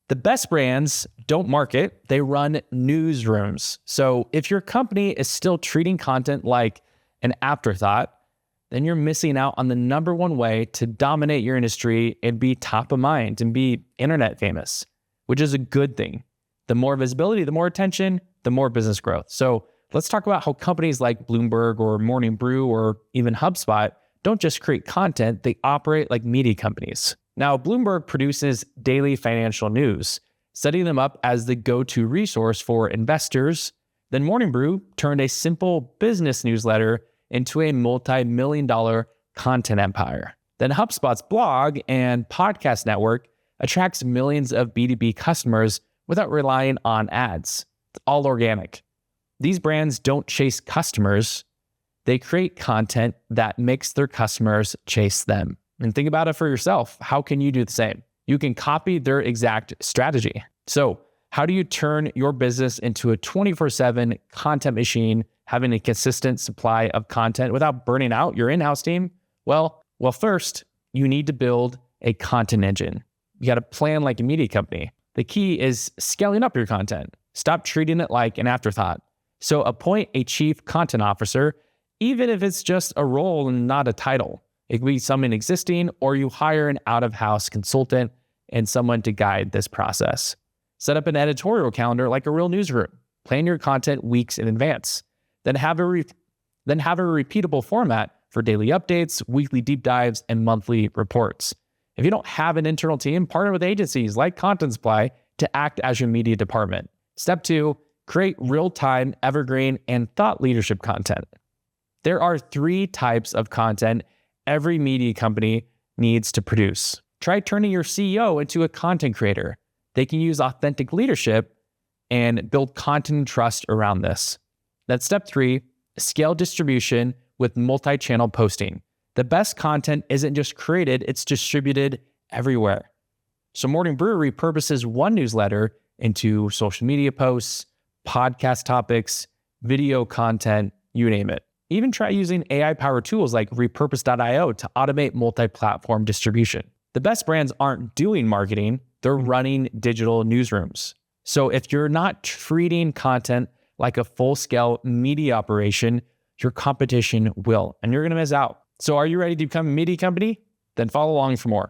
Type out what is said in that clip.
The best brands don't market, they run newsrooms. So if your company is still treating content like an afterthought, then you're missing out on the number one way to dominate your industry and be top of mind and be internet famous, which is a good thing. The more visibility, the more attention, the more business growth. So let's talk about how companies like Bloomberg or Morning Brew or even HubSpot don't just create content, they operate like media companies. Now, Bloomberg produces daily financial news, setting them up as the go-to resource for investors. Then Morning Brew turned a simple business newsletter into a multi-million-dollar content empire. Then HubSpot's blog and podcast network attracts millions of B2B customers without relying on ads. It's all organic. These brands don't chase customers. They create content that makes their customers chase them. And think about it for yourself. How can you do the same? You can copy their exact strategy. So how do you turn your business into a 24/7 content machine, having a consistent supply of content without burning out your in-house team? Well, first, you need to build a content engine. You got to plan like a media company. The key is scaling up your content. Stop treating it like an afterthought. So appoint a chief content officer, even if it's just a role and not a title. It could be someone existing, or you hire an out-of-house consultant and someone to guide this process. Set up an editorial calendar like a real newsroom. Plan your content weeks in advance. Then have a repeatable format for daily updates, weekly deep dives, and monthly reports. If you don't have an internal team, partner with agencies like Content Supply to act as your media department. Step 2, create real-time, evergreen, and thought leadership content. There are 3 types of content every media company needs to produce. Try turning your CEO into a content creator. They can use authentic leadership and build content and trust around this. Then step 3, scale distribution with multi-channel posting. The best content isn't just created, it's distributed everywhere. So Morning Brew repurposes one newsletter into social media posts, podcast topics, video content, you name it. Even try using AI-powered tools like repurpose.io to automate multi-platform distribution. The best brands aren't doing marketing, they're running digital newsrooms. So if you're not treating content like a full-scale media operation, your competition will, and you're gonna miss out. So are you ready to become a media company? Then follow along for more.